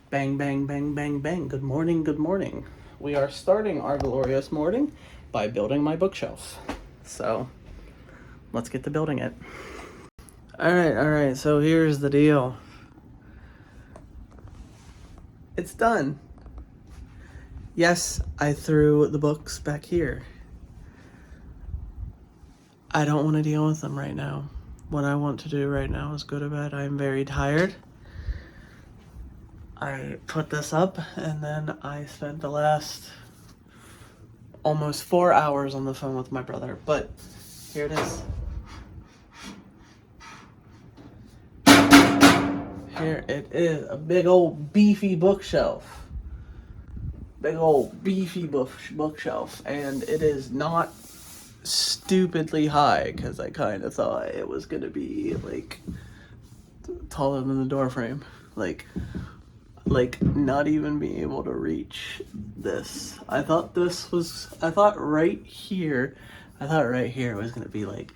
Bang, bang, bang, bang, bang. Good morning, good morning. We are starting our glorious morning by building my bookshelf. So, let's get to building it. Alright, so here's the deal. It's done. Yes, I threw the books back here. I don't want to deal with them right now. What I want to do right now is go to bed. I'm very tired. I put this up and then I spent the last almost 4 hours on the phone with my brother. But here it is. Here it is. A big old beefy bookshelf. Big old beefy bookshelf. And it is not stupidly high because I kind of thought it was going to be like taller than the door frame. Like not even being able to reach this. I thought right here was gonna be like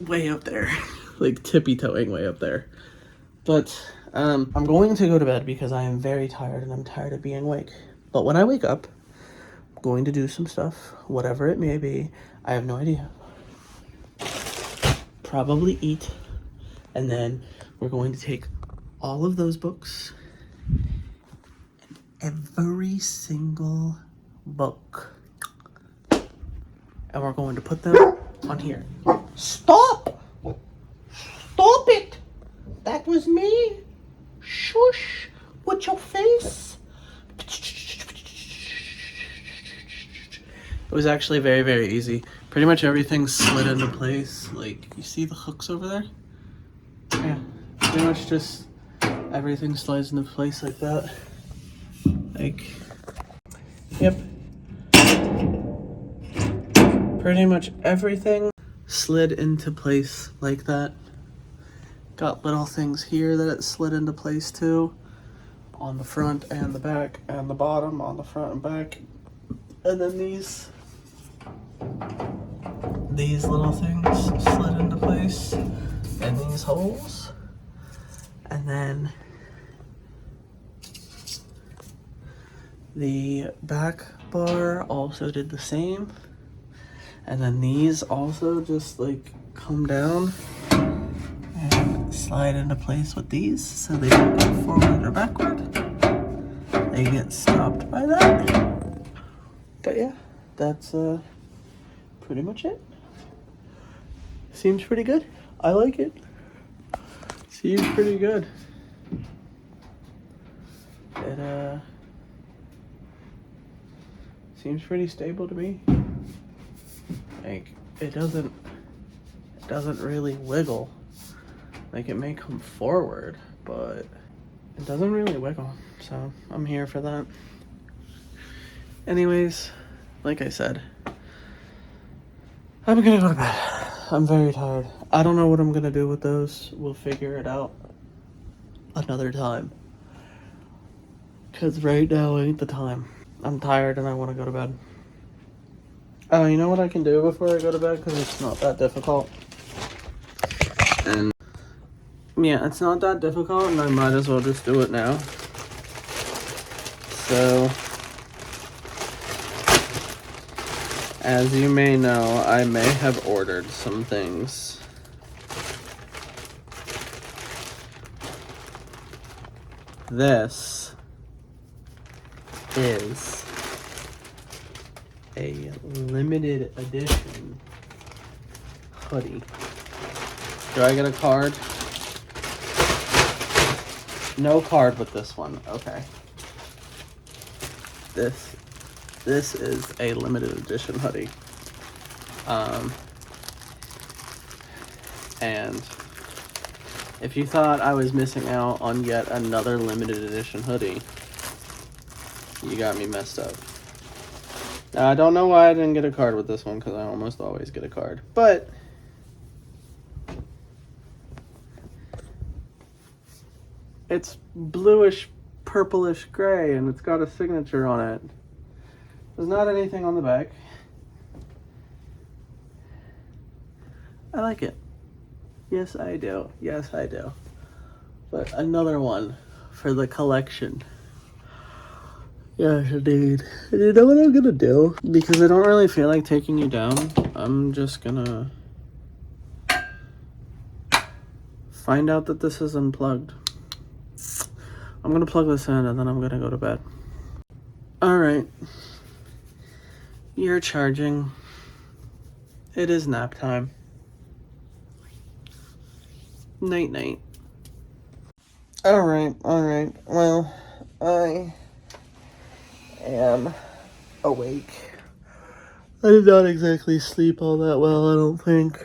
way up there, like tippy-toeing way up there. But I'm going to go to bed because I am very tired and I'm tired of being awake. But when I wake up, I'm going to do some stuff, whatever it may be. I have no idea. Probably eat, and then we're going to take all of those books, every single book, and we're going to put them on here. Stop it, that was me. Shush with your face. It was actually very, very easy. Pretty much everything slid into place. Like, you see the hooks over there? Yeah, pretty much just everything slides into place like that. Like, yep. Pretty much everything slid into place like that. Got little things here that it slid into place too. On the front and the back and the bottom on the front and back. And then these little things slid into place. And these holes. And then the back bar also did the same. And then these also just like come down and slide into place with these, so they don't go forward or backward. They get stopped by that. But yeah, that's pretty much it. Seems pretty good. I like it. Seems pretty good. It seems pretty stable to me. Like, it doesn't really wiggle. Like, it may come forward, but it doesn't really wiggle. So I'm here for that. Anyways, like I said, I'm gonna go to bed. I'm very tired. I don't know what I'm gonna do with those. We'll figure it out another time. Because right now ain't the time. I'm tired and I want to go to bed. Oh, you know what I can do before I go to bed? Because it's not that difficult. And yeah, it's not that difficult, and I might as well just do it now. So, as you may know, I may have ordered some things. This is a limited edition hoodie. Do I get a card? No card with this one. Okay. This is a limited edition hoodie. And if you thought I was missing out on yet another limited edition hoodie, you got me messed up. Now, I don't know why I didn't get a card with this one, because I almost always get a card. But it's bluish, purplish gray, and it's got a signature on it. There's not anything on the back. I like it. Yes, I do. Yes, I do. But another one for the collection. Yes, indeed. You know what I'm gonna do? Because I don't really feel like taking you down, I'm just gonna find out that this is unplugged. I'm gonna plug this in and then I'm gonna go to bed. Alright. You're charging. It is nap time. Night night. Alright. Well, I am awake. I did not exactly sleep all that well, I don't think.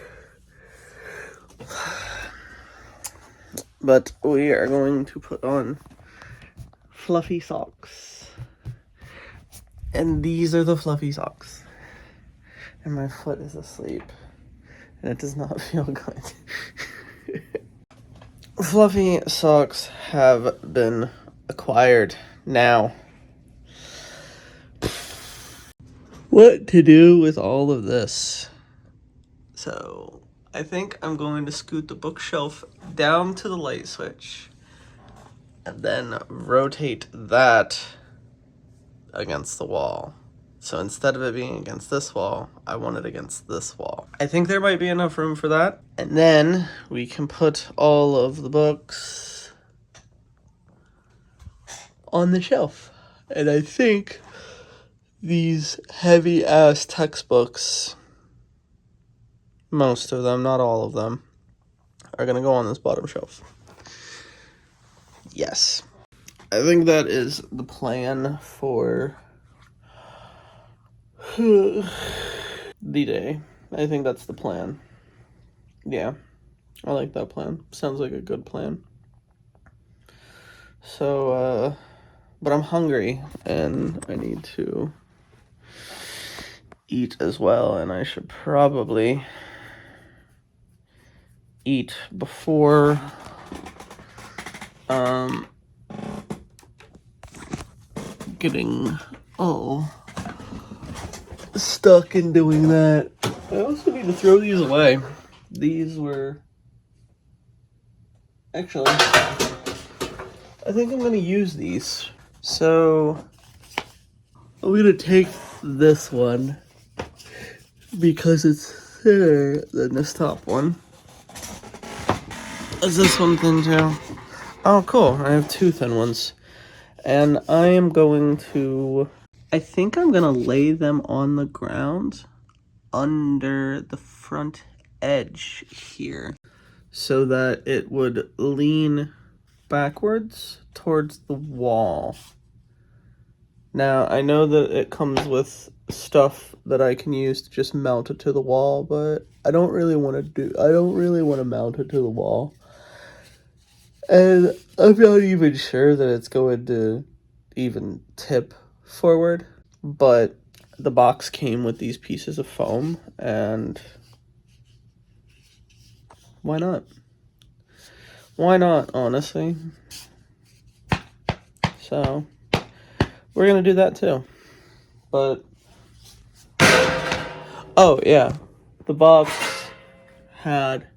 But we are going to put on fluffy socks. And these are the fluffy socks. And my foot is asleep. And it does not feel good. Fluffy socks have been acquired now. What to do with all of this? So, I think I'm going to scoot the bookshelf down to the light switch and then rotate that against the wall. So instead of it being against this wall, I want it against this wall. I think there might be enough room for that. And then we can put all of the books on the shelf. And I think these heavy ass textbooks, most of them, not all of them, are gonna go on this bottom shelf. Yes. I think that is the plan for the day. I think that's the plan. Yeah, I like that plan. Sounds like a good plan. So, but I'm hungry and I need to eat as well, and I should probably eat before getting stuck in doing that. I also need to throw these away. These were actually, I think I'm gonna use these. So I'm gonna take this one because it's thinner than this top one. Is this one thin too? Oh, cool. I have two thin ones. And I am going to, I think I'm going to lay them on the ground under the front edge here so that it would lean backwards towards the wall. Now, I know that it comes with stuff that I can use to just mount it to the wall, but I don't really want to mount it to the wall. And I'm not even sure that it's going to even tip forward, but the box came with these pieces of foam, and why not? Why not, honestly? So, we're gonna do that too. But, oh yeah, the box had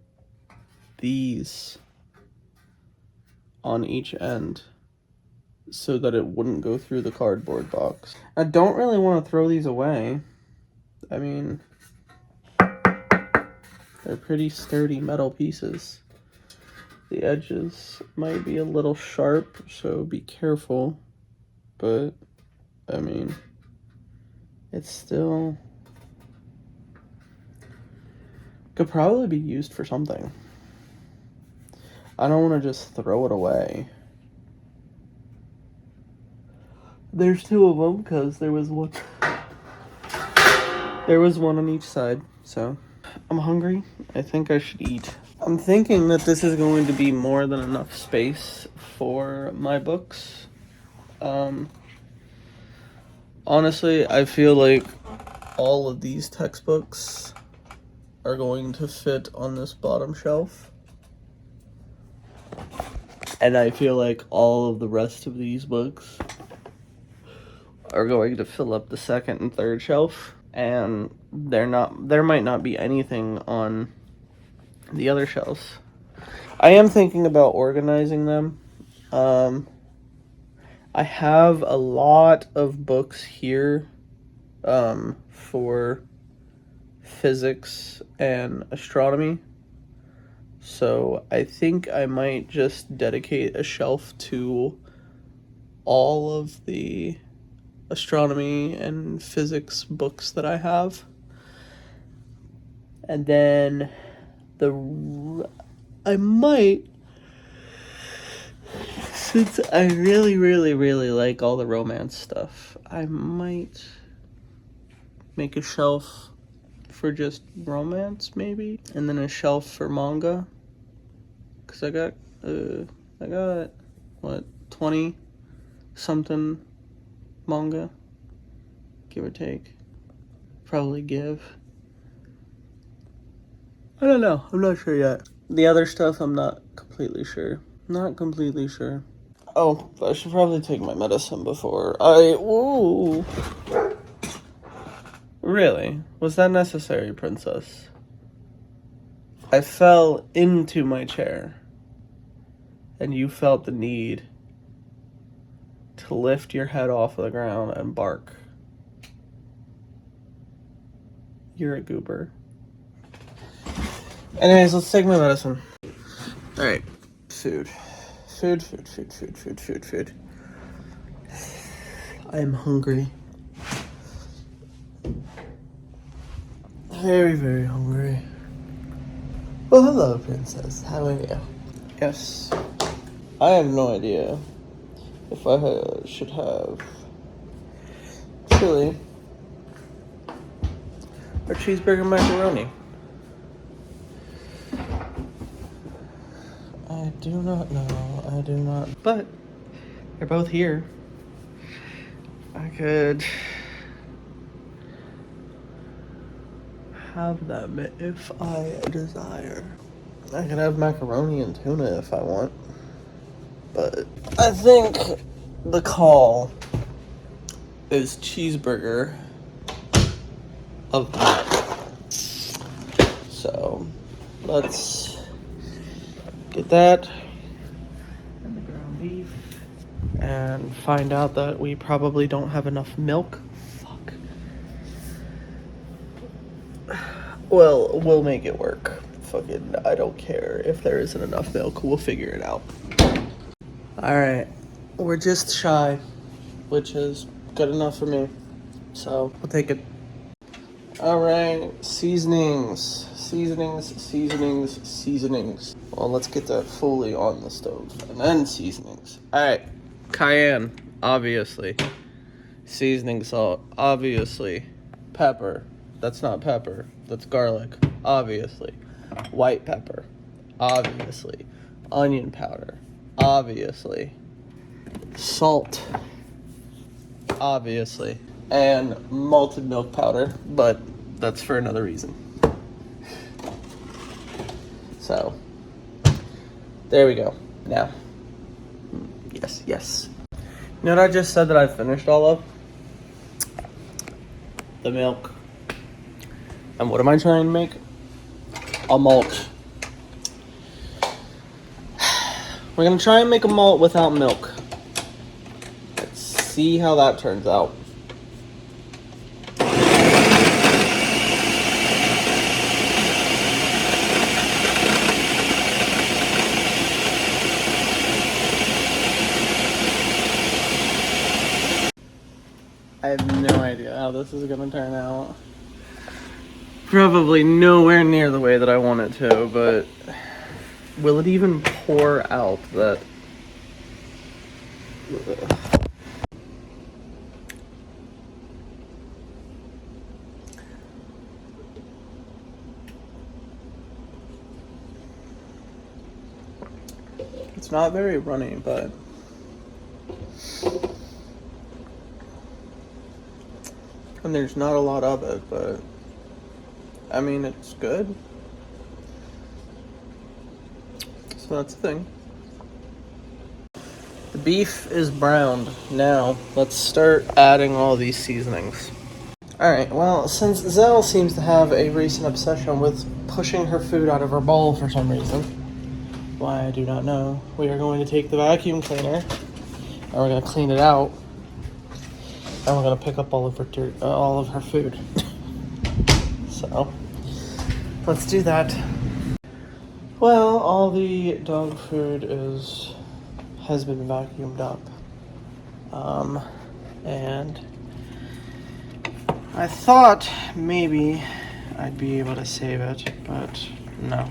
these on each end so that it wouldn't go through the cardboard box. I don't really want to throw these away. I mean, they're pretty sturdy metal pieces. The edges might be a little sharp, so be careful. But, I mean, it's still could probably be used for something. I don't want to just throw it away. There's two of them because there was one on each side. So I'm hungry. I think I should eat. I'm thinking that this is going to be more than enough space for my books. Honestly, I feel like all of these textbooks are going to fit on this bottom shelf. And I feel like all of the rest of these books are going to fill up the second and third shelf. And there might not be anything on the other shelves. I am thinking about organizing them. I have a lot of books here for physics and astronomy. So I think I might just dedicate a shelf to all of the astronomy and physics books that I have. And then I might, since I really, really, really like all the romance stuff, I might make a shelf for just romance, maybe, and then a shelf for manga. Cause I got what, 20 something manga, give or take. Probably give. I don't know. I'm not sure yet. The other stuff, I'm not completely sure. Not completely sure. Oh, I should probably take my medicine before Whoa. Really? Was that necessary, princess? I fell into my chair, and you felt the need to lift your head off of the ground and bark. You're a goober. Anyways, let's take my medicine. Alright. Food. Food. I am hungry. Very, very hungry. Well, hello, princess. How are you? Yes. I have no idea if I should have chili or cheeseburger macaroni. I do not know. But they're both here. I could have them if I desire. I could have macaroni and tuna if I want. But I think the call is cheeseburger of that. So let's get that and the ground beef and find out that we probably don't have enough milk. Fuck. Well, we'll make it work. Fucking, I don't care if there isn't enough milk. We'll figure it out. Alright, we're just shy, which is good enough for me. So, we'll take it. Alright, seasonings. Well, let's get that fully on the stove. And then seasonings. Alright, cayenne, obviously. Seasoning salt, obviously. Pepper, that's not pepper, that's garlic, obviously. White pepper, obviously. Onion powder, obviously. Salt, obviously. And malted milk powder, but that's for another reason. So, there we go. Now, yes. You know what I just said that I finished all of? The milk. And what am I trying to make? A malt. We're gonna try and make a malt without milk. Let's see how that turns out. I have no idea how this is gonna turn out. Probably nowhere near the way that I want it to, but will it even pour out that? It's not very runny, but and there's not a lot of it, but I mean, it's good. So that's the thing. The beef is browned. Now, let's start adding all these seasonings. Alright, well, since Zell seems to have a recent obsession with pushing her food out of her bowl for some reason, why I do not know, we are going to take the vacuum cleaner and we're gonna clean it out, and we're gonna pick up all of her dirt, all of her food. So let's do that. Well, all the dog food has been vacuumed up, and I thought maybe I'd be able to save it, but no.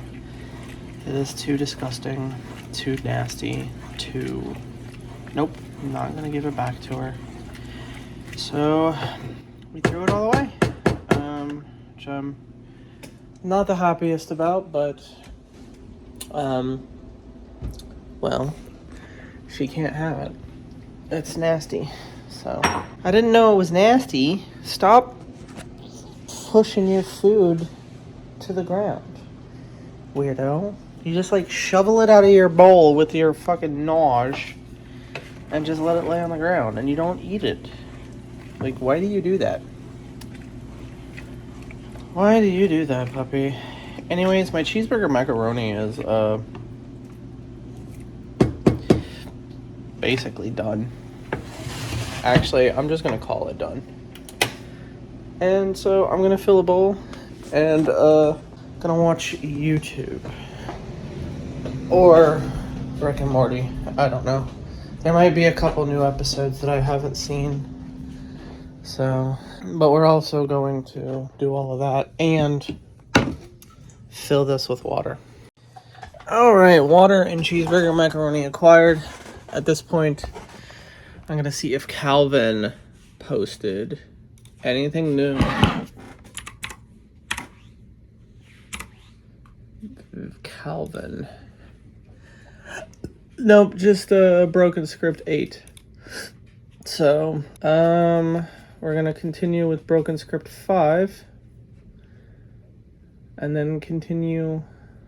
It is too disgusting, too nasty, too... Nope, I'm not gonna give it back to her. So, we threw it all away, which I'm not the happiest about, but, well, she can't have it. It's nasty, so. I didn't know it was nasty. Stop pushing your food to the ground, weirdo. You just like shovel it out of your bowl with your fucking nosh and just let it lay on the ground and you don't eat it. Like, why do you do that? Why do you do that, puppy? Anyways, my cheeseburger macaroni is basically done. Actually, I'm just gonna call it done. And so I'm gonna fill a bowl and gonna watch YouTube. Or Rick and Morty. I don't know. There might be a couple new episodes that I haven't seen. So, but we're also going to do all of that and fill this with water. Alright, water and cheeseburger macaroni acquired. At this point, I'm gonna see if Calvin posted anything new. Calvin. Nope, just Broken Script 8. So, we're gonna continue with Broken Script 5. And then continue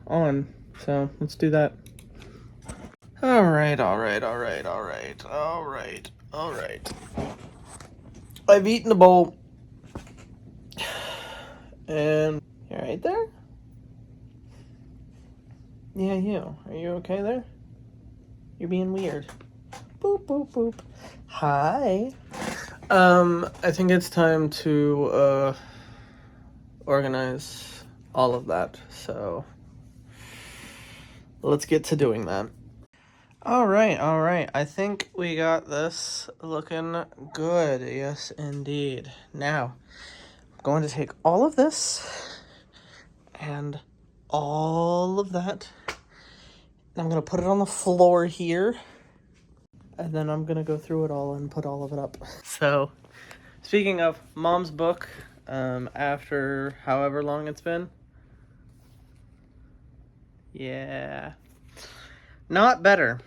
on. So, let's do that. Alright. I've eaten the bowl. And you right there? Yeah, you. Are you okay there? You're being weird. Boop, boop, boop. Hi. I think it's time to, organize all of that. So, let's get to doing that. Alright. I think we got this looking good. Yes, indeed. Now, I'm going to take all of this and all of that. I'm going to put it on the floor here. And then I'm going to go through it all and put all of it up. So, speaking of Mom's book, after however long it's been. Yeah. Not better.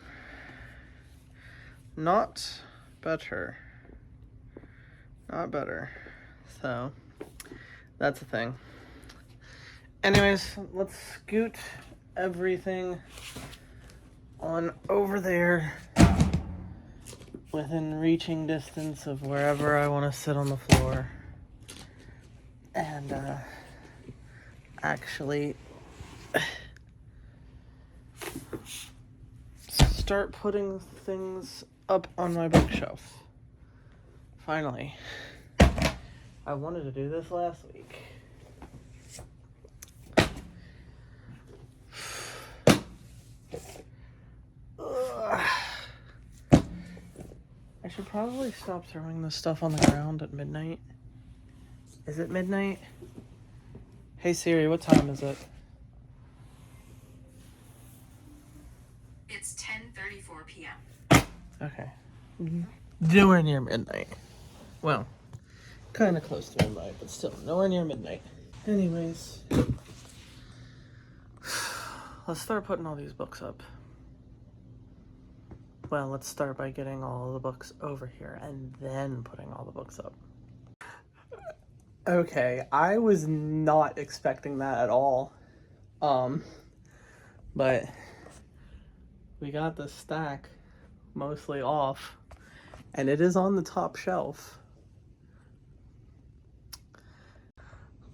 Not better. So, that's the thing. Anyways, let's scoot everything on over there within reaching distance of wherever I want to sit on the floor. And, actually start putting things up on my bookshelf. Finally. I wanted to do this last week. I should probably stop throwing this stuff on the ground at midnight. Is it midnight? Hey Siri, what time is it? It's 10:34 p.m. Okay. Nowhere near midnight. Well, kind of close to midnight, but still nowhere near midnight. Anyways, let's start putting all these books up. Well, let's start by getting all the books over here and then putting all the books up. Okay, I was not expecting that at all. But we got the stack mostly off, and it is on the top shelf.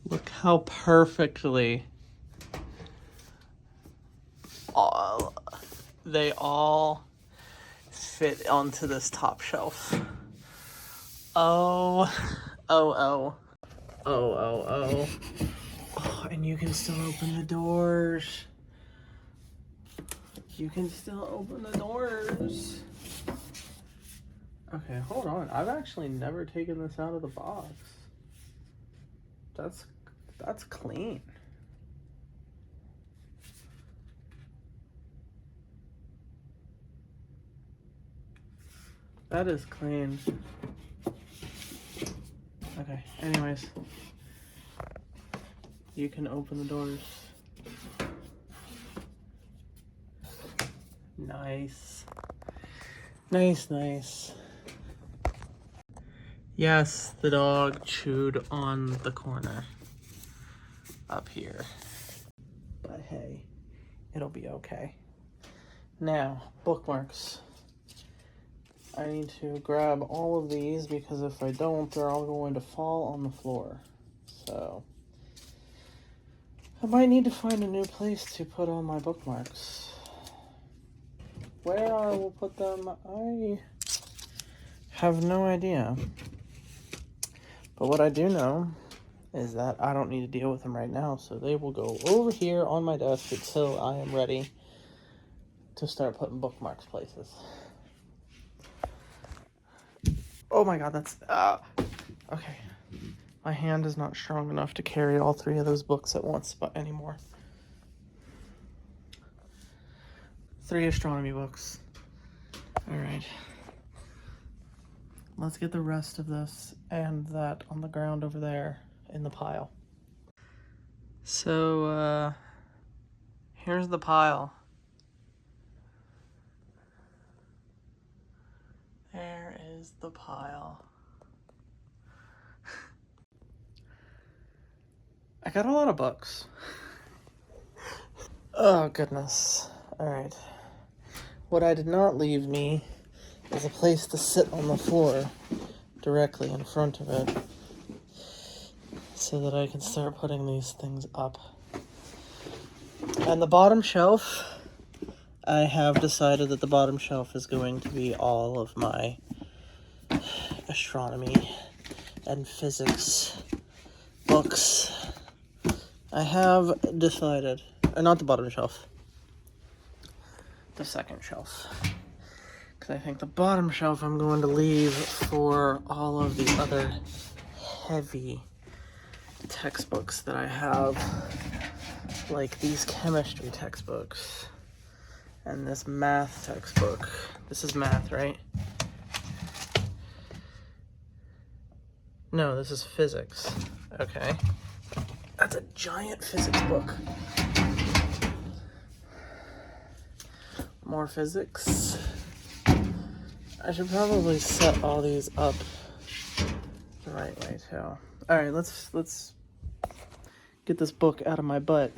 Look how perfectly they all fit onto this top shelf. Oh, oh, oh. Oh, oh, oh. Oh, and you can still open the doors. You can still open the doors. Okay, hold on. I've actually never taken this out of the box. That's clean. That is clean. Okay, anyways. You can open the doors. Nice. Nice, nice. Yes, the dog chewed on the corner up here. But hey, it'll be okay. Now, bookmarks. I need to grab all of these because if I don't, they're all going to fall on the floor. So, I might need to find a new place to put all my bookmarks. Where I will put them, I have no idea. But what I do know is that I don't need to deal with them right now, so they will go over here on my desk until I am ready to start putting bookmarks places. Oh my god, that's... okay. My hand is not strong enough to carry all 3 of those books at once anymore. 3 astronomy books. Alright. Let's get the rest of this and that on the ground over there in the pile. So, here's the pile. There is the pile. I got a lot of books. Oh, goodness. Alright. What I did not leave me is a place to sit on the floor directly in front of it so that I can start putting these things up. And the bottom shelf, I have decided that the bottom shelf is going to be all of my astronomy and physics books. I have decided, or not the bottom shelf, the second shelf. Because I think the bottom shelf I'm going to leave for all of the other heavy textbooks that I have, like these chemistry textbooks and this math textbook. This is math, right? No, this is physics. Okay. That's a giant physics book. More physics. I should probably set all these up the right way too. All right, let's get this book out of my butt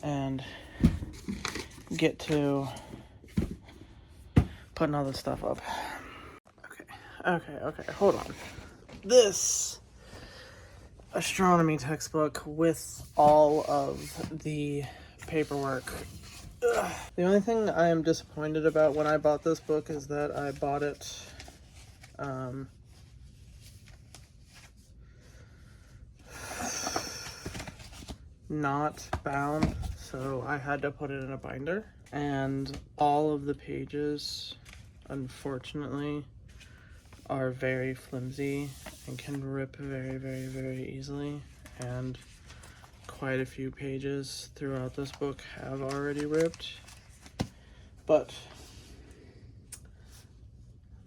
and get to putting all this stuff up. Okay, hold on. This astronomy textbook with all of the paperwork. Ugh. The only thing I am disappointed about when I bought this book is that I bought it not bound, so I had to put it in a binder, and all of the pages, unfortunately, are very flimsy and can rip very, very, very easily, and quite a few pages throughout this book have already ripped. But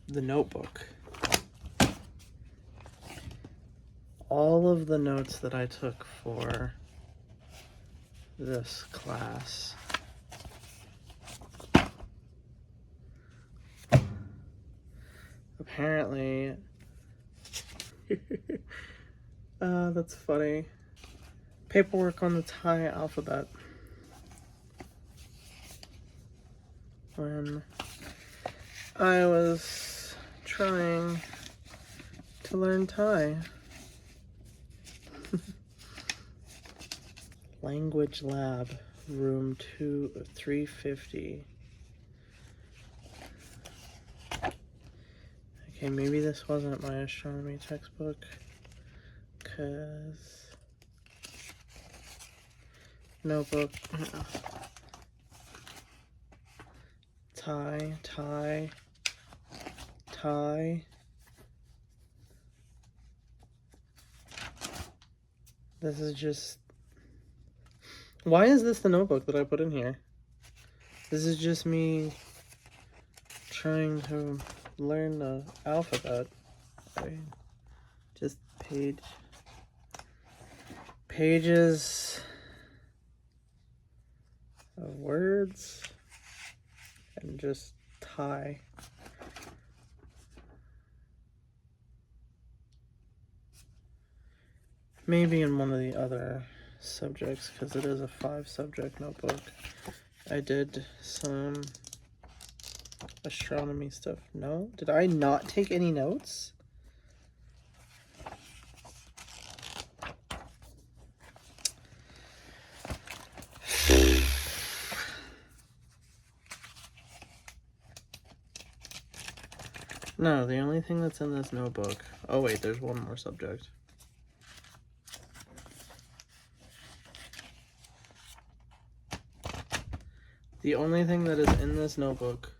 the notebook, all of the notes that I took for this class apparently that's funny. Paperwork on the Thai alphabet. When I was trying to learn Thai. Language Lab, room 350. Okay, maybe this wasn't my astronomy textbook, because notebook, tie, tie, tie. This is just, why is this the notebook that I put in here? This is just me trying to learn the alphabet. Just pages of words and just tie. Maybe in one of the other subjects, because it is a 5-subject notebook, I did some astronomy stuff. No? Did I not take any notes? No, the only thing that's in this notebook... Oh wait, there's one more subject. The only thing that is in this notebook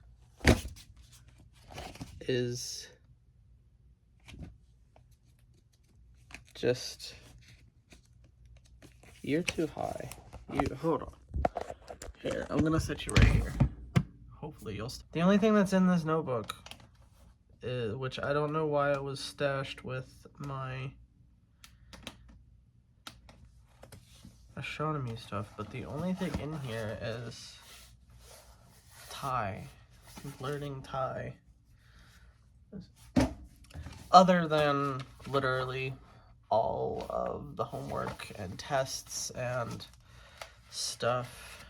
is just... You're too high. Hold on. Here, I'm gonna set you right here. Hopefully you'll... The only thing that's in this notebook, which I don't know why it was stashed with my astronomy stuff, but the only thing in here is Thai. Learning Thai. Other than literally all of the homework and tests and stuff,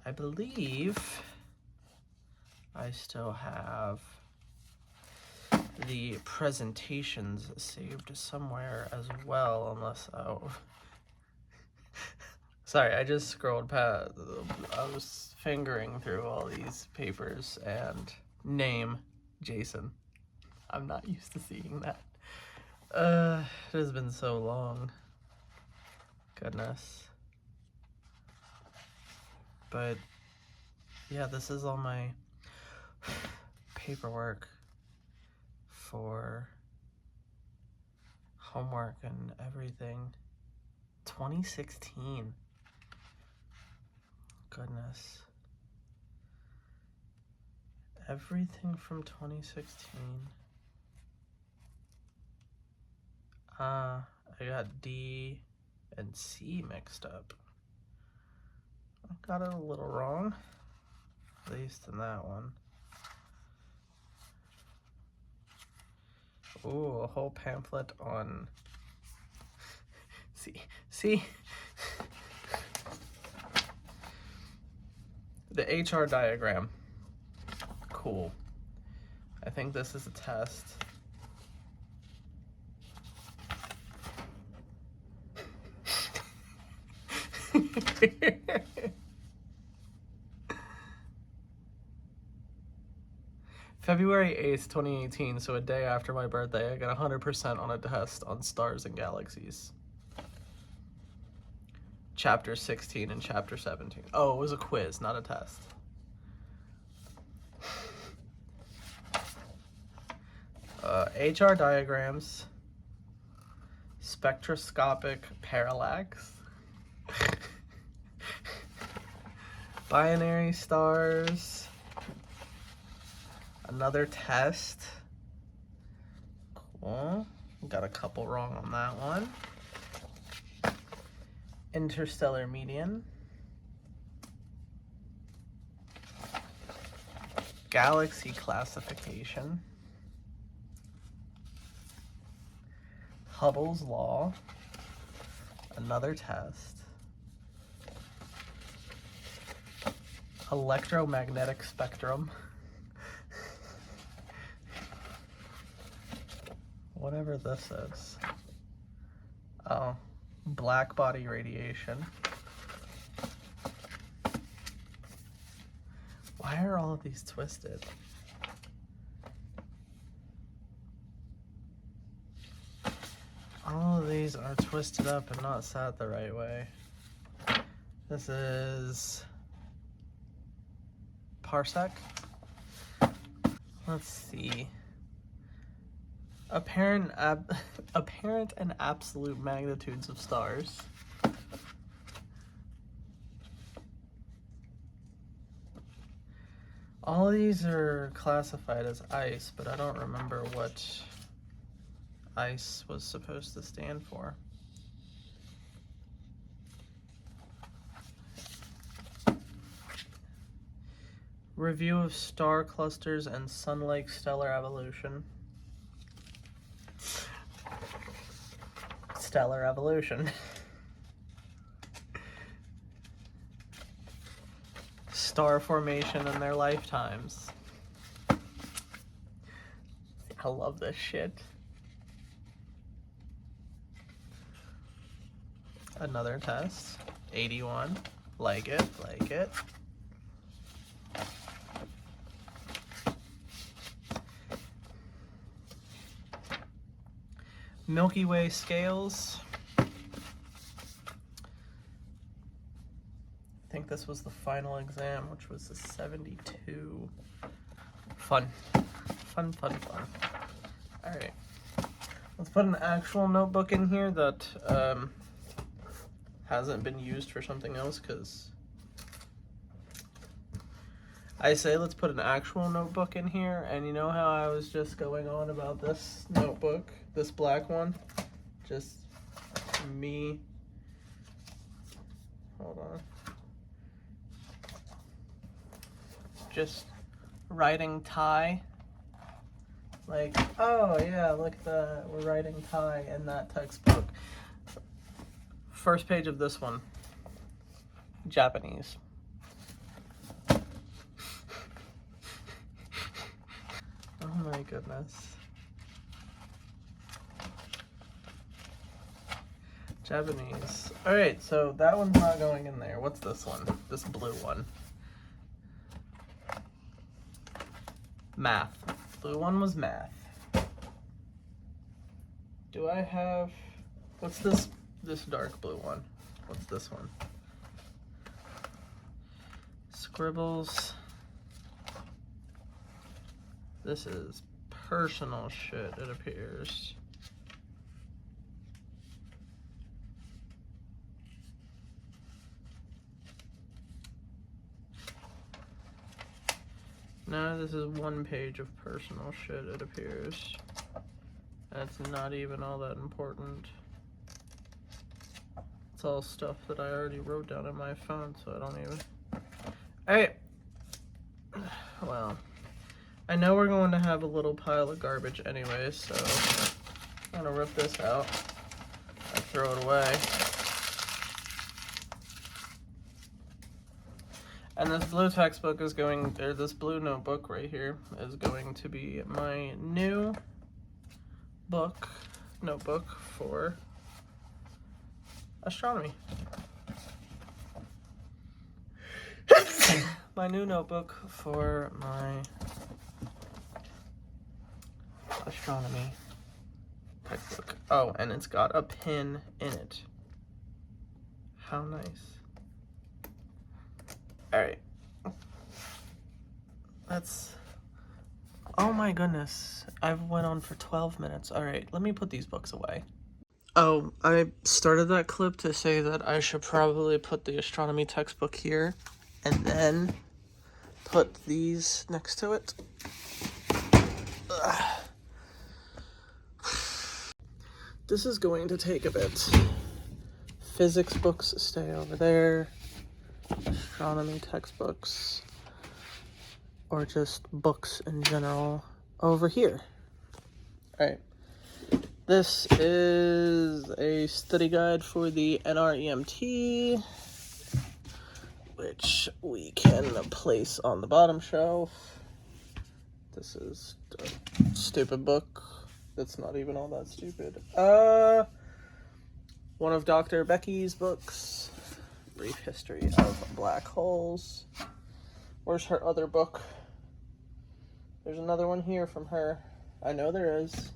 I believe I still have the presentations saved somewhere as well, unless, oh. Sorry, I just scrolled past, I was fingering through all these papers, and name, Jason. I'm not used to seeing that. It has been so long. Goodness. But, yeah, this is all my paperwork for homework and everything. 2016. Goodness. Everything from 2016. I got D and C mixed up. I got it a little wrong, at least in that one. Ooh, a whole pamphlet on... See? The HR diagram. Cool. I think this is a test. February 8th, 2018, so a day after my birthday, I got 100% on a test on stars and galaxies. Chapter 16 and chapter 17. Oh, it was a quiz, not a test. HR diagrams, spectroscopic parallax, binary stars, another test. Cool. Got a couple wrong on that one. Interstellar median. Galaxy classification. Hubble's law. Another test. Electromagnetic spectrum. Whatever this is. Oh, black body radiation. Why are all of these twisted? these are twisted up and not sat the right way. This is parsec. Let's see. Apparent and absolute magnitudes of stars. All of these are classified as ice, but I don't remember what ice was supposed to stand for. Review of star clusters and sun-like stellar evolution. Stellar evolution. Star formation in their lifetimes. I love this shit. Another test. 81. Like it, like it. Milky Way scales. I think this was the final exam, which was the 72. Fun. Fun, fun, fun. Alright. Let's put an actual notebook in here that hasn't been used for something else, because I say let's put an actual notebook in here, and you know how I was just going on about this notebook, this black one? Just me. Hold on. Just writing Thai. Like, oh yeah, look at that. We're writing Thai in that textbook. First page of this one. Japanese. Oh my goodness. Japanese. Alright, so that one's not going in there. What's this one? This blue one. Math. Blue one was math. Do I have... What's this dark blue one? What's this one? Scribbles. This is personal shit, it appears. No, this is one page of personal shit, it appears. That's not even all that important. It's all stuff that I already wrote down in my phone, so I don't even... Alright. Well, I know we're going to have a little pile of garbage anyway, so I'm gonna rip this out and throw it away. And this blue textbook is going, or this blue notebook right here is going to be my new notebook for astronomy. My new notebook for my astronomy textbook. Oh, and it's got a pin in it. How nice. Alright. That's... Oh my goodness. I've went on for 12 minutes. Alright, let me put these books away. Oh, I started that clip to say that I should probably put the astronomy textbook here and then put these next to it. Ugh. This is going to take a bit. Physics books stay over there. Astronomy textbooks, or just books in general, over here. Alright. This is a study guide for the NREMT, which we can place on the bottom shelf. This is a stupid book. That's not even all that stupid. One of Dr. Becky's books. Brief History of Black Holes. Where's her other book? There's another one here from her. I know there is.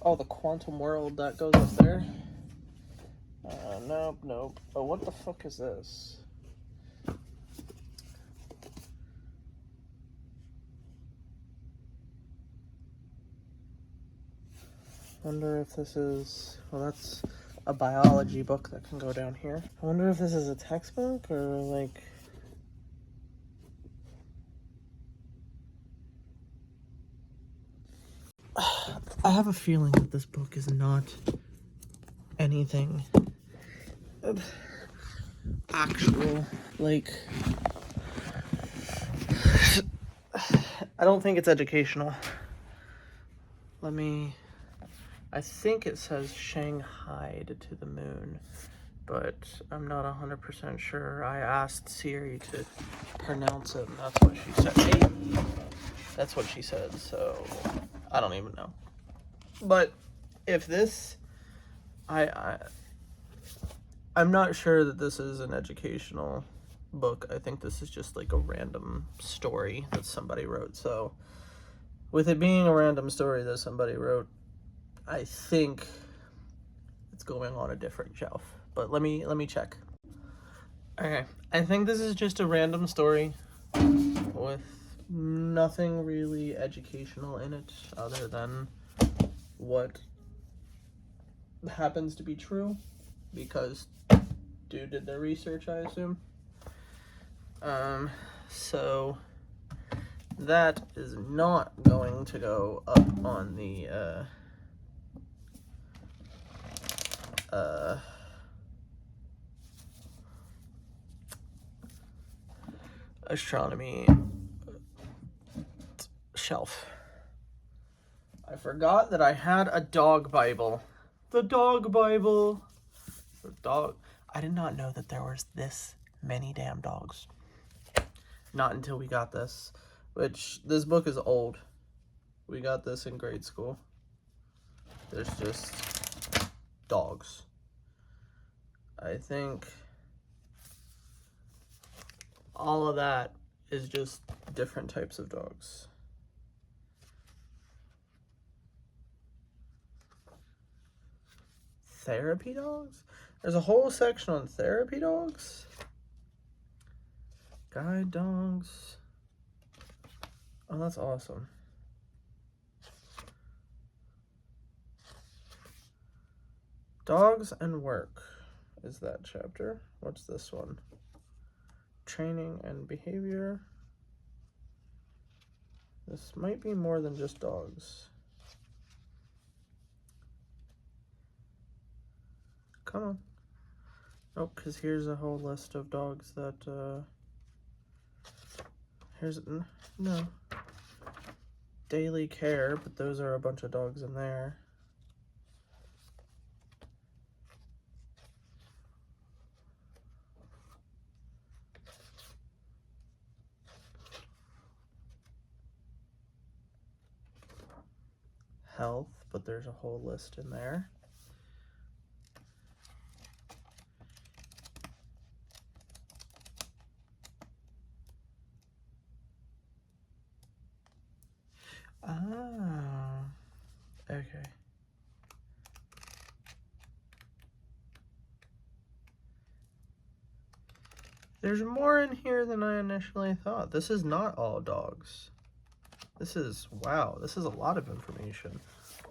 Oh, the quantum world that goes up there. Nope. Oh, what the fuck is this? Wonder if this is... Well, that's a biology book that can go down here. I wonder if this is a textbook or, like... I have a feeling that this book is not anything actual. Like, I don't think it's educational. I think it says Shanghaied to the moon, but I'm not 100% sure. I asked Siri to pronounce it, and that's what she said. Hey, that's what she said, so I don't even know. But if this, I'm not sure that this is an educational book. I think this is just like a random story that somebody wrote. So with it being a random story that somebody wrote, I think it's going on a different shelf. But let me check. Okay, I think this is just a random story with nothing really educational in it other than what happens to be true, because dude did their research, I assume. So that is not going to go up on the astronomy shelf. I forgot that I had a dog Bible. The dog Bible. The dog. I did not know that there was this many damn dogs. Not until we got this. Which, this book is old. We got this in grade school. There's just dogs. I think all of that is just different types of dogs. Therapy dogs? There's a whole section on therapy dogs? Guide dogs. Oh, that's awesome. Dogs and work is that chapter. What's this one? Training and behavior. This might be more than just dogs. Come on. Oh, because here's a whole list of dogs that, no. Daily care, but those are a bunch of dogs in there. Health, but there's a whole list in there. Ah, okay. There's more in here than I initially thought. This is not all dogs. This is, wow, this is a lot of information.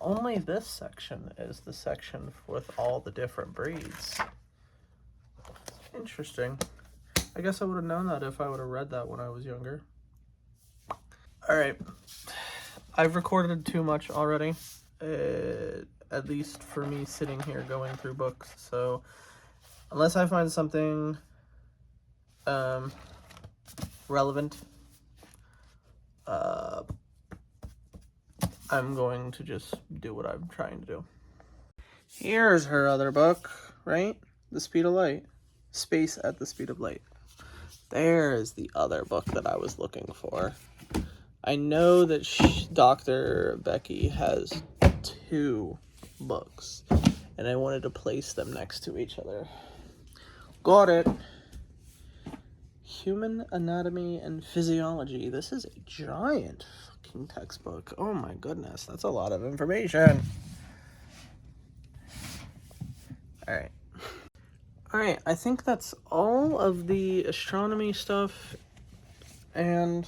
Only this section is the section with all the different breeds. Interesting. I guess I would have known that if I would have read that when I was younger. Alright. I've recorded too much already. At least for me sitting here going through books. So, unless I find something relevant, I'm going to just do what I'm trying to do. Here's her other book, right? The Speed of Light. Space at the Speed of Light. There's the other book that I was looking for. I know that Dr. Becky has 2 books, and I wanted to place them next to each other. Got it. Human Anatomy and Physiology. This is a giant fucking textbook. Oh my goodness, that's a lot of information. Alright. Alright, I think that's all of the astronomy stuff, and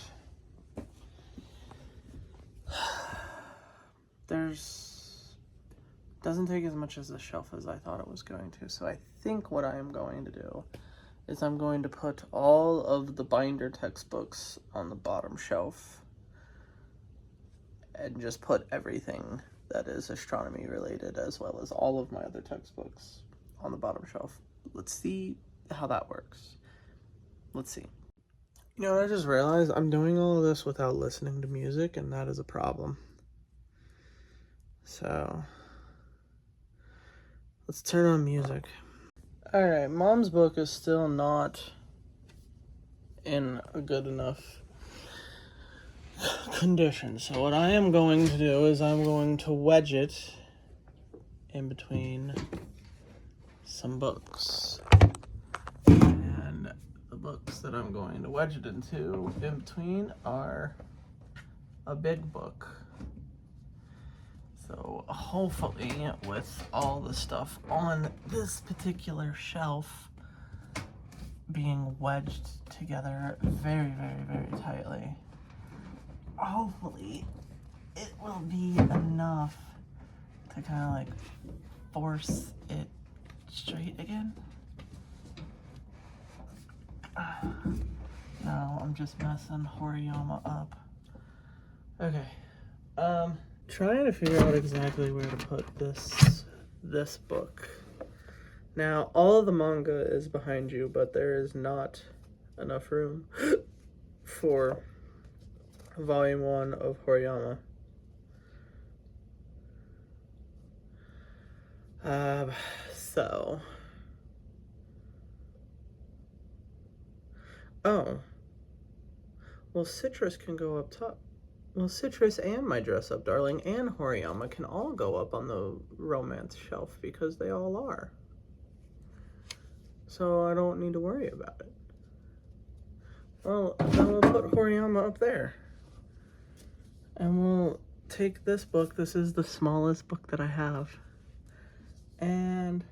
doesn't take as much as the shelf as I thought it was going to, so I think what I am going to do is I'm going to put all of the binder textbooks on the bottom shelf and just put everything that is astronomy related, as well as all of my other textbooks, on the bottom shelf. Let's see how that works. Let's see. You know what I just realized? I'm doing all of this without listening to music, and that is a problem. So let's turn on music. Alright, Mom's book is still not in a good enough condition. So what I am going to do is I'm going to wedge it in between some books. And the books that I'm going to wedge it into in between are a big book. So hopefully with all the stuff on this particular shelf being wedged together very, very, very tightly, hopefully it will be enough to kind of like force it straight again. No, I'm just messing Horiyama up. Okay. Trying to figure out exactly where to put this book. Now, all of the manga is behind you, but there is not enough room for volume 1 of Horiyama. Oh. Well, Citrus can go up top. Well, Citrus and My Dress Up Darling and Horiyama can all go up on the romance shelf because they all are. So I don't need to worry about it. Well, then we'll put Horiyama up there. And we'll take this book. This is the smallest book that I have. And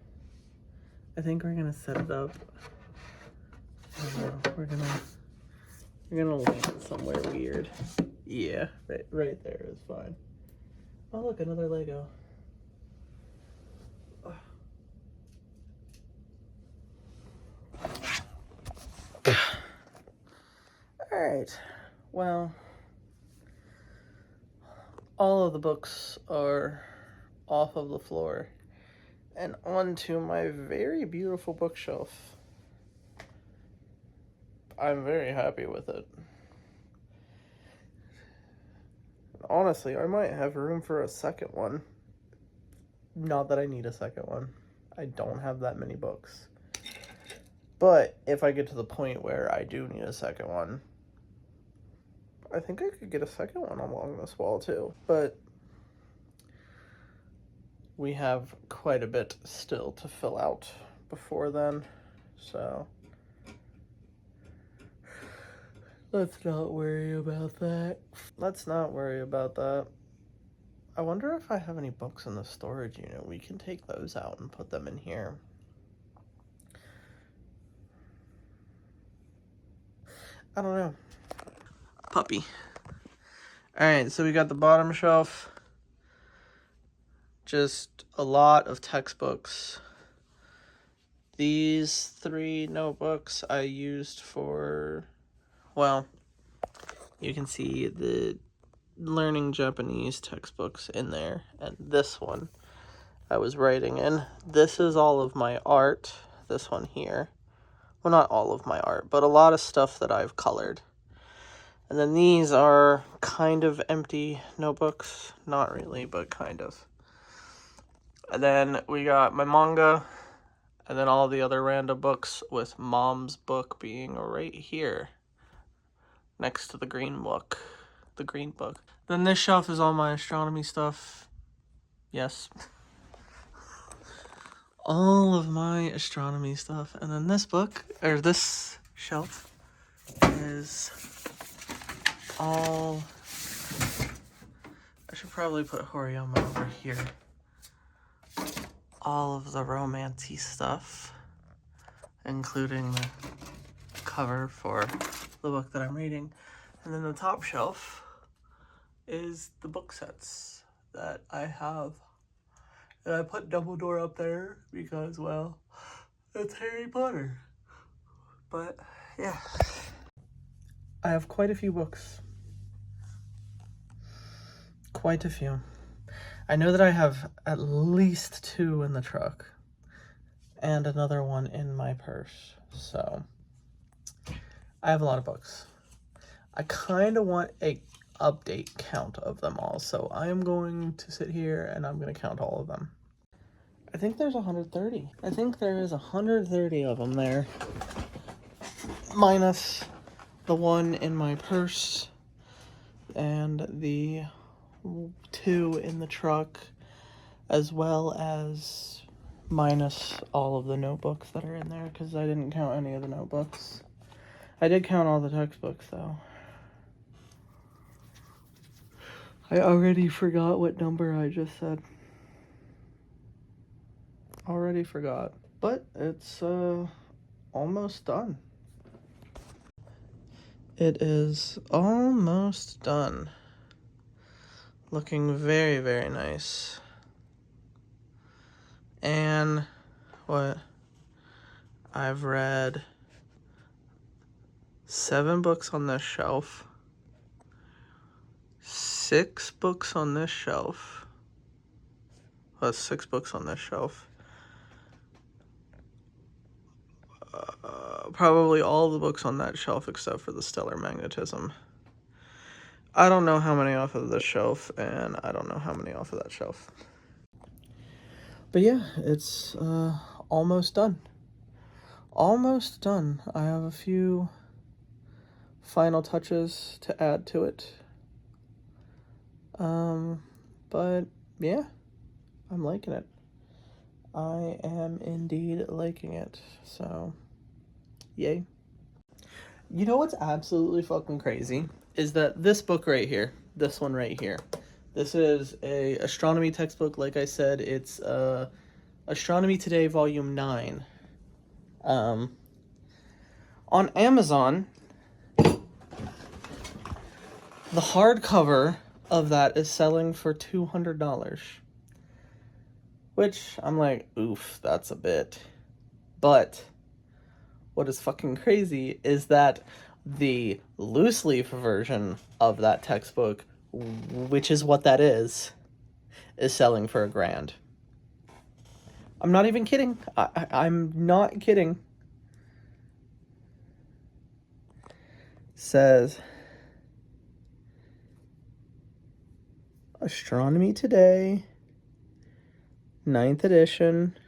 I think we're gonna set it up. We're gonna land it somewhere weird. Yeah, right there is fine. Oh look, another Lego. Alright, well, all of the books are off of the floor and onto my very beautiful bookshelf. I'm very happy with it. Honestly, I might have room for a second one. Not that I need a second one. I don't have that many books. But if I get to the point where I do need a second one, I think I could get a second one along this wall too. But we have quite a bit still to fill out before then, so let's not worry about that. Let's not worry about that. I wonder if I have any books in the storage unit. We can take those out and put them in here. I don't know. Puppy. Alright, so we got the bottom shelf. Just a lot of textbooks. These 3 notebooks I used for, well, you can see the learning Japanese textbooks in there. And this one I was writing in. This is all of my art. This one here. Well, not all of my art, but a lot of stuff that I've colored. And then these are kind of empty notebooks. Not really, but kind of. And then we got my manga, and then all the other random books, with Mom's book being right here, next to the green book. The green book. Then this shelf is all my astronomy stuff. Yes. All of my astronomy stuff. And then this book, or this shelf, is all... I should probably put Horiyama over here. all of the romancy stuff, including the cover for the book that I'm reading. And then the top shelf is the book sets that I have. And I put Dumbledore up there because, well, it's Harry Potter. But, yeah. I have quite a few books. Quite a few. I know that I have at least 2 in the truck. And another one in my purse. So, I have a lot of books. I kind of want a update count of them all. So, I am going to sit here and I'm going to count all of them. I think there's 130. I think there is 130 of them there. Minus the one in my purse and the 2 in the truck, as well as minus all of the notebooks that are in there, because I didn't count any of the notebooks. I did count all the textbooks, though. I already forgot what number I just said. Already forgot. But it's almost done. It is almost done. Looking very, very nice. And what? I've read 7 books on this shelf, 6 books on this shelf. Well, 6 books on this shelf. Probably all the books on that shelf except for the Stellar Magnetism. I don't know how many off of this shelf, and I don't know how many off of that shelf. But yeah, it's almost done. Almost done. I have a few final touches to add to it. But yeah, I'm liking it. I am indeed liking it. So, yay. You know what's absolutely fucking crazy? Is that this book right here, this one right here. This is a astronomy textbook. Like I said, it's Astronomy Today, Volume 9. On Amazon, the hardcover of that is selling for $200. Which, I'm like, oof, that's a bit. But what is fucking crazy is that the loose leaf version of that textbook, which is what that is selling for $1,000. I'm not even kidding. I'm not kidding. Says Astronomy Today, 9th edition,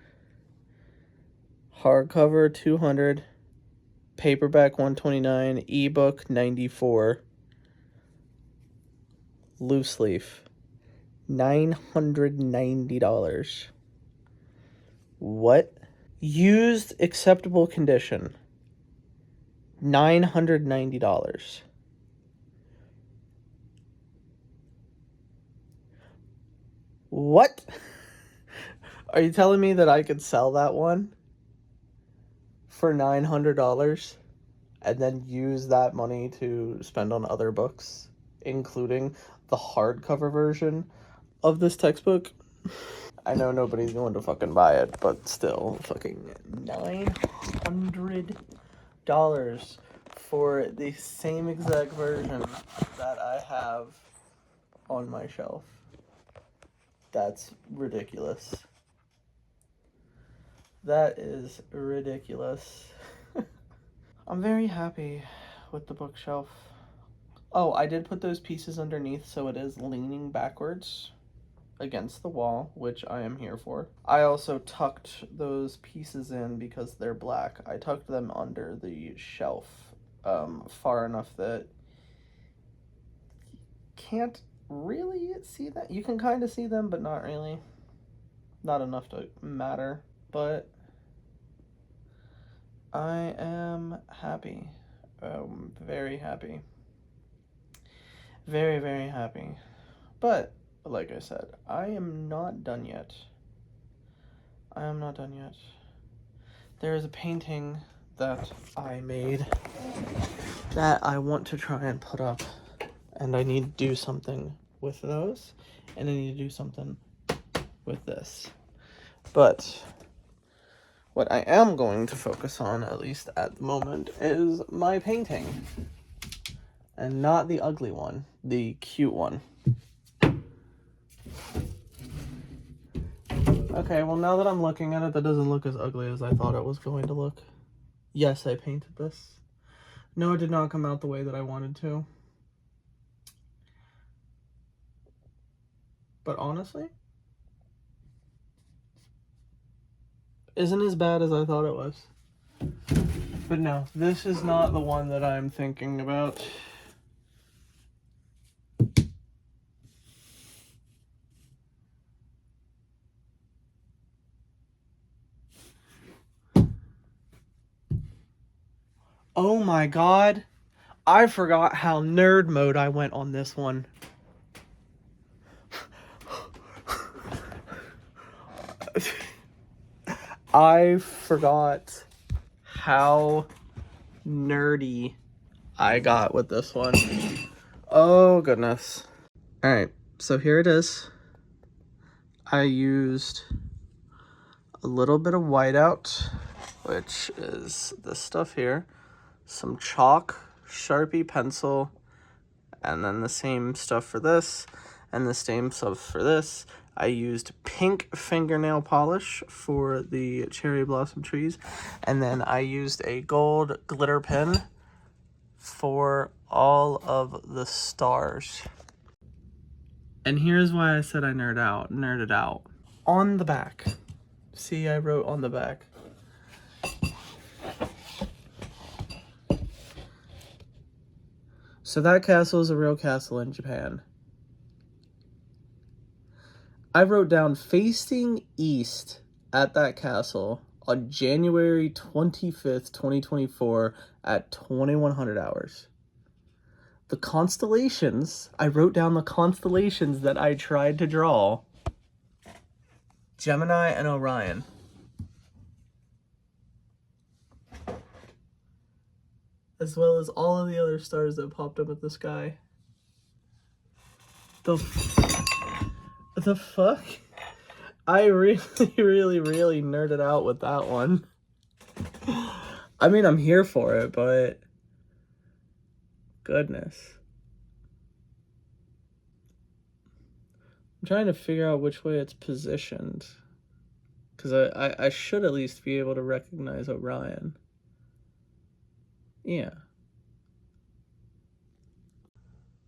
hardcover $200, paperback $129, ebook $94, loose leaf $990. What? Used acceptable condition $990. What? Are you telling me that I could sell that one for $900 and then use that money to spend on other books, including the hardcover version of this textbook? I know nobody's going to fucking buy it, but still, fucking $900 for the same exact version that I have on my shelf. That's ridiculous. That is ridiculous. I'm very happy with the bookshelf. Oh, I did put those pieces underneath so it is leaning backwards against the wall, which I am here for. I also tucked those pieces in because they're black. I tucked them under the shelf far enough that you can't really see that. You can kind of see them, but not really. Not enough to matter, but I am happy. Very happy. Very, very happy. But, like I said, I am not done yet. I am not done yet. There is a painting that I made that I want to try and put up, and I need to do something with those, and I need to do something with this. But what I am going to focus on, at least at the moment, is my painting. And not the ugly one, the cute one. Okay, well now that I'm looking at it, that doesn't look as ugly as I thought it was going to look. Yes, I painted this. No, it did not come out the way that I wanted to. But honestly, isn't as bad as I thought it was. But no, this is not the one that I'm thinking about. Oh my god, I forgot how nerd mode I went on this one. I forgot how nerdy I got with this one. Oh goodness. Alright, so here it is. I used a little bit of whiteout, which is this stuff here. Some chalk, Sharpie pencil, and then the same stuff for this, and the same stuff for this. I used pink fingernail polish for the cherry blossom trees, and then I used a gold glitter pen for all of the stars. And here's why I said I nerded out. On the back. See, I wrote on the back. So that castle is a real castle in Japan. I wrote down facing east at that castle on January 25th, 2024 at 2100 hours. The constellations, I wrote down the constellations that I tried to draw. Gemini and Orion. As well as all of the other stars that popped up at the sky. The fuck? I really, really nerded out with that one. I mean, I'm here for it, but goodness. I'm trying to figure out which way it's positioned. Because I should at least be able to recognize Orion. Yeah.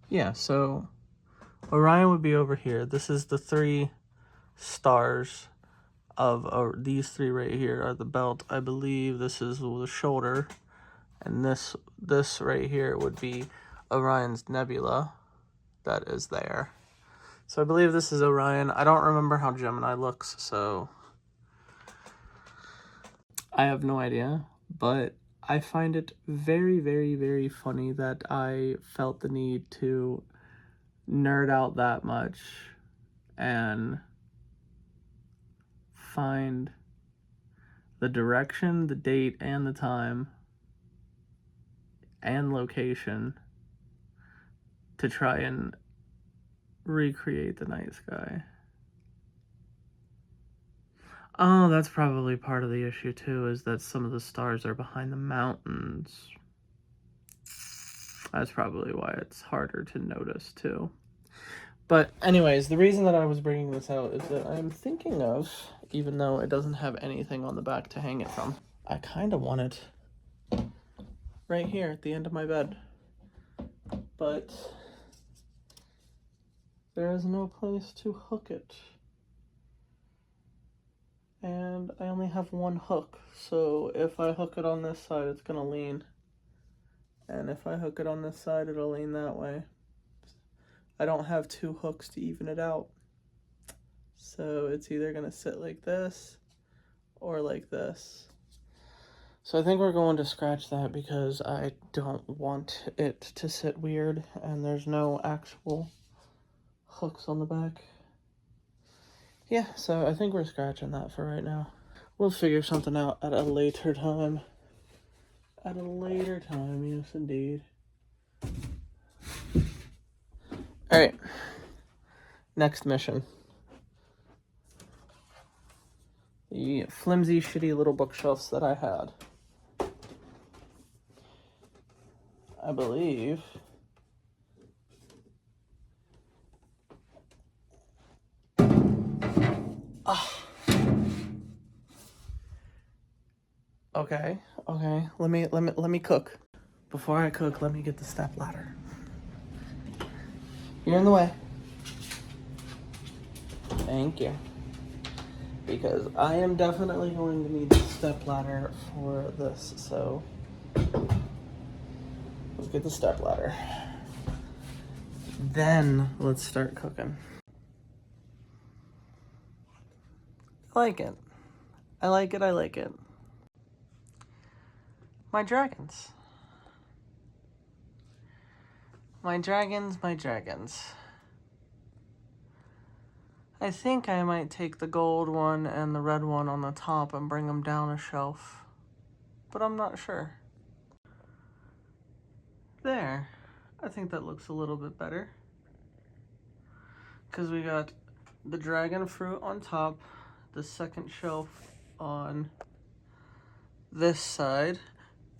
Yeah, so Orion would be over here. This is the 3 stars of these 3 right here are the belt. I believe this is the shoulder. And this right here would be Orion's nebula that is there. So I believe this is Orion. I don't remember how Gemini looks, so I have no idea. But I find it very, very, very funny that I felt the need to nerd out that much and find the direction, the date, and the time and location to try and recreate the night sky. Oh, that's probably part of the issue too, is that some of the stars are behind the mountains. That's probably why it's harder to notice too. But anyways, the reason that I was bringing this out is that I'm thinking of, even though it doesn't have anything on the back to hang it from, I kind of want it right here at the end of my bed. But there is no place to hook it. And I only have one hook, so if I hook it on this side, it's gonna lean. And if I hook it on this side, it'll lean that way. I don't have 2 hooks to even it out. So it's either gonna sit like this or like this. So I think we're going to scratch that because I don't want it to sit weird and there's no actual hooks on the back. Yeah, so I think we're scratching that for right now. We'll figure something out at a later time. At a later time, yes indeed. Alright. Next mission. The flimsy, shitty little bookshelves that I had. I believe Okay. Let me cook. Before I cook, let me get the step ladder. You're in the way. Thank you. Because I am definitely going to need the step ladder for this, so let's get the step ladder. Then let's start cooking. I like it. I like it, I like it. My dragons. My dragons, my dragons. I think I might take the gold one and the red one on the top and bring them down a shelf. But I'm not sure. There. I think that looks a little bit better. Because we got the dragon fruit on top, the second shelf on this side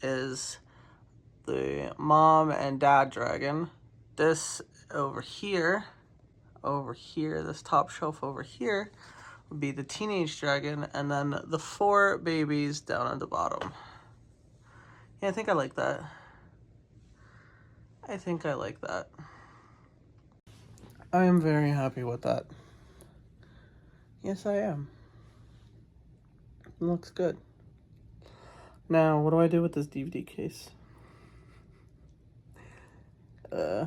is the mom and dad dragon. This over here, this top shelf over here would be the teenage dragon, and then the 4 babies down at the bottom. Yeah, I think I like that. I think I like that. I am very happy with that. Yes, I am. It looks good. Now, what do I do with this DVD case? I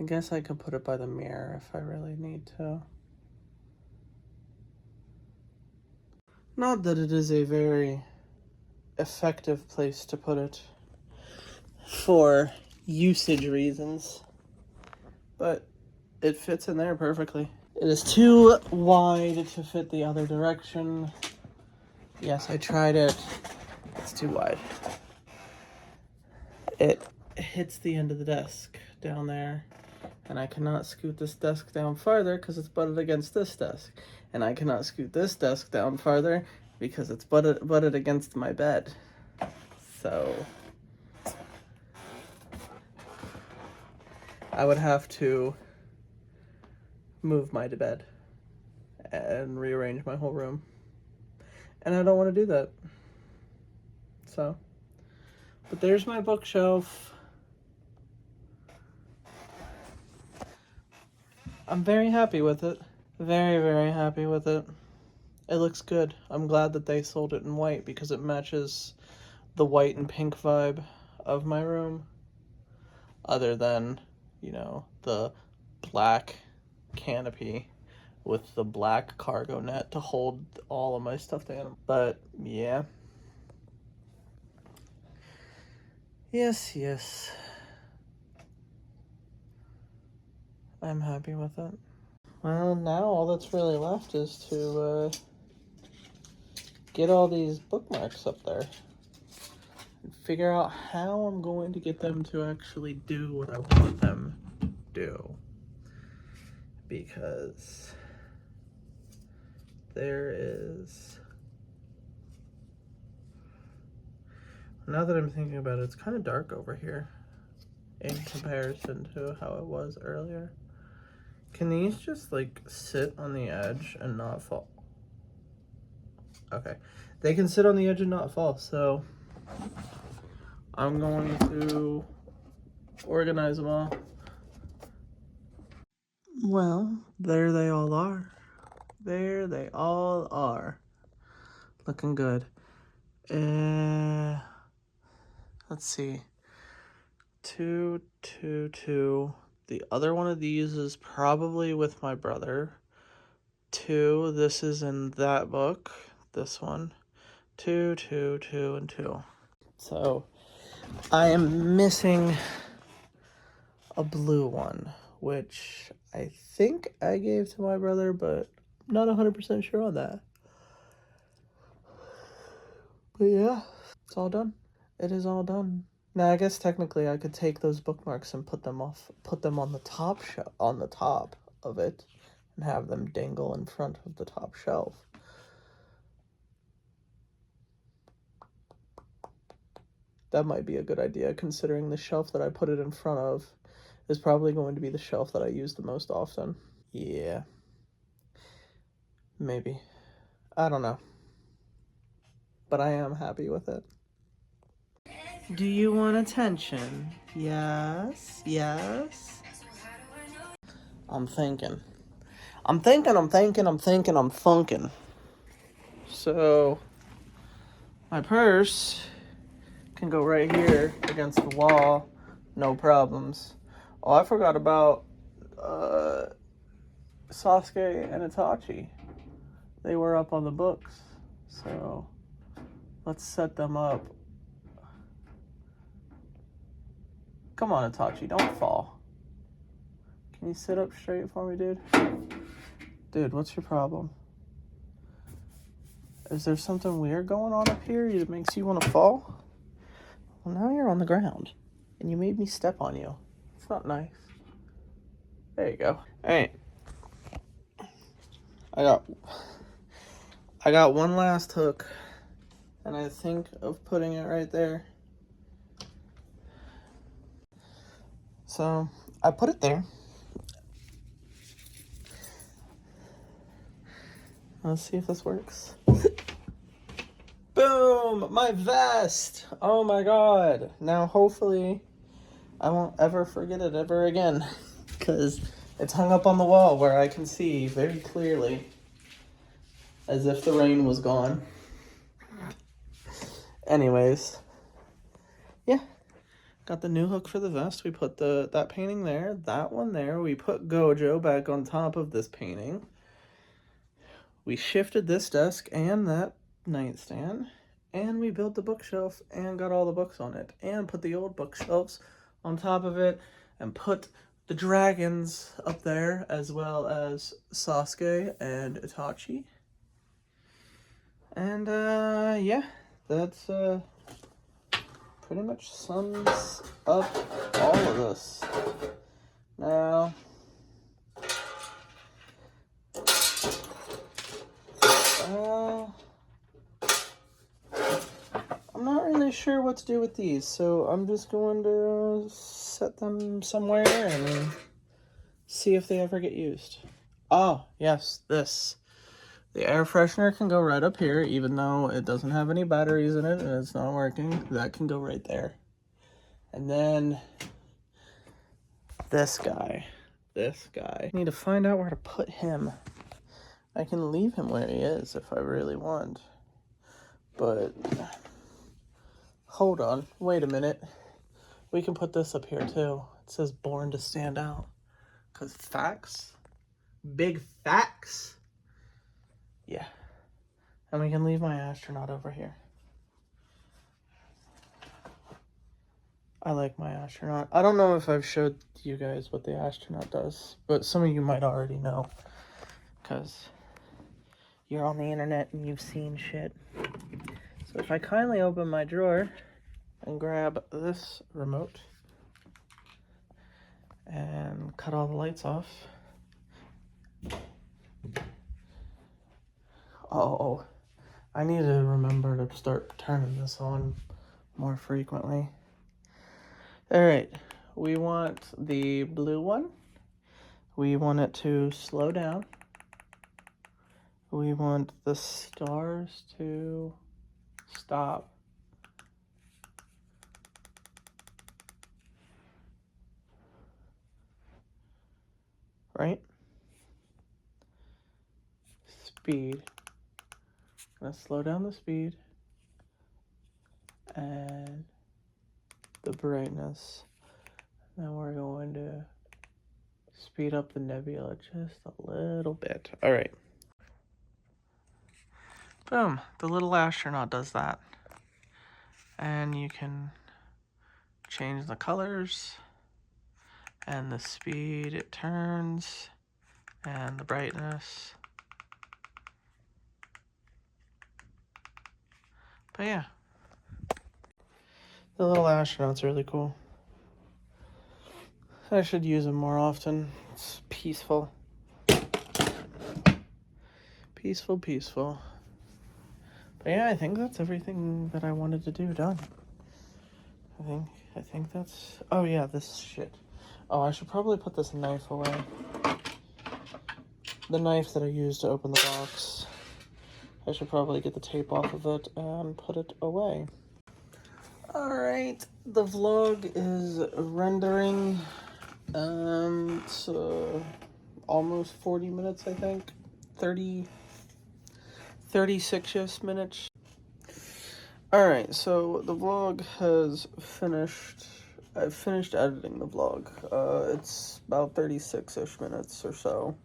guess I could put it by the mirror if I really need to. Not that it is a very effective place to put it for usage reasons, but it fits in there perfectly. It is too wide to fit the other direction. Yes, I tried it. It's too wide. It hits the end of the desk down there, and I cannot scoot this desk down farther because it's butted against this desk, and I cannot scoot this desk down farther because it's butted against my bed. So I would have to move my bed and rearrange my whole room, and I don't want to do that. So, but there's my bookshelf. I'm very happy with it. Very, very happy with it. It looks good. I'm glad that they sold it in white because it matches the white and pink vibe of my room. Other than, you know, the black canopy with the black cargo net to hold all of my stuffed animals. But, yeah. Yes, yes. I'm happy with it. Well, now all that's really left is to get all these bookmarks up there and figure out how I'm going to get them to actually do what I want them to do. Because there is... Now that I'm thinking about it, it's kind of dark over here in comparison to how it was earlier. Can these just, like, sit on the edge and not fall? Okay. They can sit on the edge and not fall, so I'm going to organize them all. Well, there they all are. There they all are. Looking good. Let's see. 2, 2, 2. The other one of these is probably with my brother. 2, this is in that book. This one. 2, 2, 2, and 2. So, I am missing a blue one, which I think I gave to my brother, but I'm not 100% sure on that. But yeah, it's all done. It is all done. Now I guess technically I could take those bookmarks and put them on the top of it, and have them dangle in front of the top shelf. That might be a good idea, considering the shelf that I put it in front of is probably going to be the shelf that I use the most often. Yeah. Maybe. I don't know. But I am happy with it. Do you want attention? Yes. Yes. I'm thinking. So, my purse can go right here against the wall, no problems. Oh, I forgot about Sasuke and Itachi. They were up on the books, so let's set them up. Come on, Itachi, don't fall. Can you sit up straight for me, dude? Dude, what's your problem? Is there something weird going on up here that makes you want to fall? Well, now you're on the ground, and you made me step on you. It's not nice. There you go. Alright. I got one last hook, and I think of putting it right there. So, I put it there. Let's see if this works. Boom! My vest! Oh my god. Now, hopefully, I won't ever forget it ever again. Because it's hung up on the wall where I can see very clearly. As if the rain was gone. Anyways. Yeah. Got the new hook for the vest. We put that painting there. That one there. We put Gojo back on top of this painting. We shifted this desk and that nightstand. And we built the bookshelf and got all the books on it. And put the old bookshelves on top of it. And put the dragons up there, as well as Sasuke and Itachi. And, yeah, that's, pretty much sums up all of this. Now, I'm not really sure what to do with these, so I'm just going to set them somewhere and see if they ever get used. Oh, yes, this. The air freshener can go right up here, even though it doesn't have any batteries in it and it's not working. That can go right there. And then this guy. I need to find out where to put him. I can leave him where he is if I really want. But hold on, wait a minute. We can put this up here too. It says born to stand out. 'Cause facts. Big facts. Yeah. And we can leave my astronaut over here. I like my astronaut. I don't know if I've showed you guys what the astronaut does, but some of you might already know, because you're on the internet and you've seen shit. So if I kindly open my drawer and grab this remote and cut all the lights off. Oh, I need to remember to start turning this on more frequently. Alright, we want the blue one. We want it to slow down. We want the stars to stop. Right? Speed. I'm gonna slow down the speed. And the brightness. Then we're going to speed up the nebula just a little bit. All right. Boom. The little astronaut does that. And you can change the colors and the speed it turns, and the brightness. But yeah, the little astronaut's really cool. I should use them more often. It's peaceful. Peaceful. But yeah, I think that's everything that I wanted to do done. I think that's... Oh yeah, this shit. Oh, I should probably put this knife away. The knife that I used to open the box. I should probably get the tape off of it and put it away. Alright, the vlog is rendering. It's almost 40 minutes, I think. 36-ish minutes. Alright, so the vlog has finished. I've finished editing the vlog. It's about 36-ish minutes or so.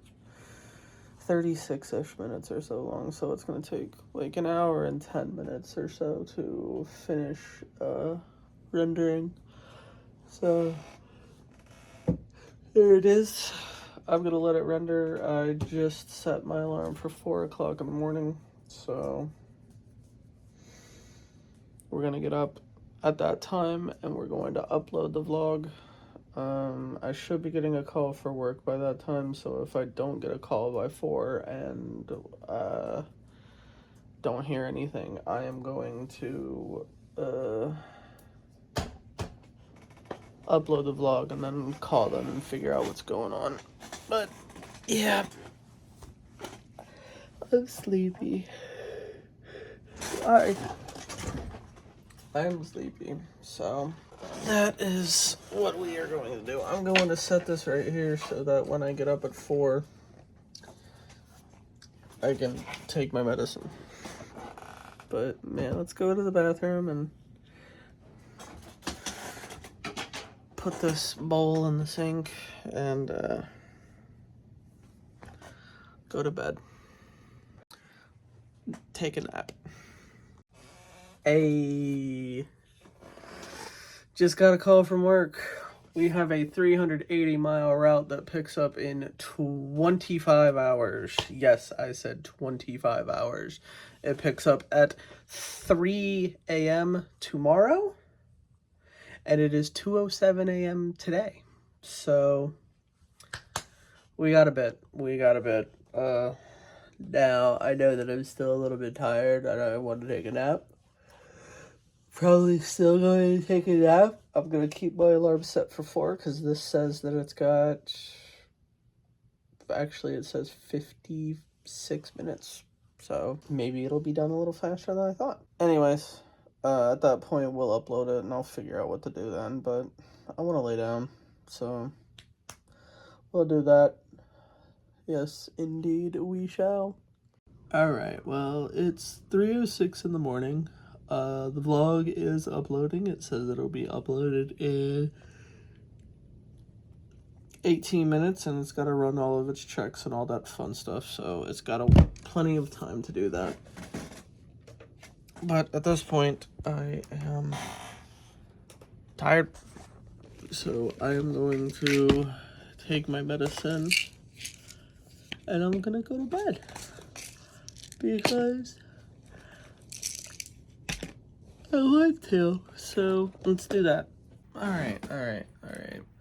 36-ish minutes or so long, so it's gonna take like an hour and 10 minutes or so to finish rendering. So there it is. I'm gonna let it render. I just set my alarm for 4 o'clock in the morning, so we're gonna get up at that time and we're going to upload the vlog. I should be getting a call for work by that time, so if I don't get a call by 4 and don't hear anything, I am going to upload the vlog and then call them and figure out what's going on. But yeah, I'm sleepy. I'm sleepy, so that is what we are going to do. I'm going to set this right here so that when I get up at 4, I can take my medicine. But man, let's go to the bathroom and put this bowl in the sink and go to bed. Take a nap. Just got a call from work. We have a 380-mile route that picks up in 25 hours. Yes, I said 25 hours. It picks up at 3 a.m. tomorrow, and it is 2:07 a.m. today. So we got a bit. Now I know that I'm still a little bit tired and I want to take a nap. Probably still going to take a nap. I'm going to keep my alarm set for 4 because this says that it's got... Actually, it says 56 minutes. So maybe it'll be done a little faster than I thought. Anyways, at that point, we'll upload it and I'll figure out what to do then. But I want to lay down. So we'll do that. Yes, indeed, we shall. Alright, well, it's 3:06 in the morning. The vlog is uploading. It says it'll be uploaded in 18 minutes, and it's got to run all of its checks and all that fun stuff, so it's got plenty of time to do that. But at this point, I am tired, so I am going to take my medicine, and I'm going to go to bed, because I want to, so let's do that. Alright.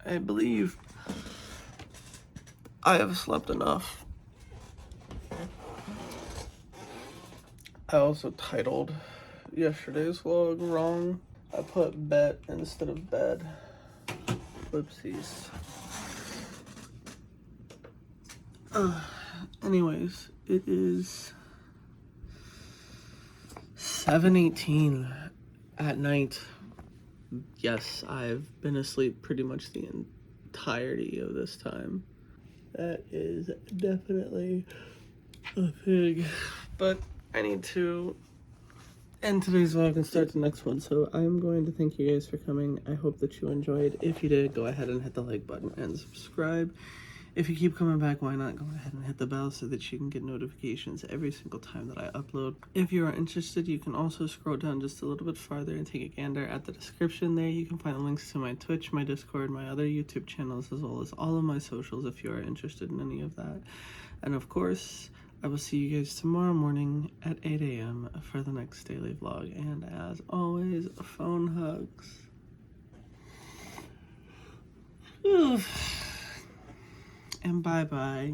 I believe I have slept enough. I also titled yesterday's vlog wrong. I put bet instead of bed. Whoopsies. Anyways, it is 7:18 at night. Yes, I've been asleep pretty much the entirety of this time. That is definitely a thing. But I need to end today's vlog and start the next one. So I'm going to thank you guys for coming. I hope that you enjoyed. If you did, go ahead and hit the like button and subscribe. If you keep coming back, why not go ahead and hit the bell so that you can get notifications every single time that I upload. If you are interested, you can also scroll down just a little bit farther and take a gander at the description there. You can find links to my Twitch, my Discord, my other YouTube channels, as well as all of my socials if you are interested in any of that. And of course, I will see you guys tomorrow morning at 8 a.m. for the next daily vlog. And as always, phone hugs. Oof. And bye-bye.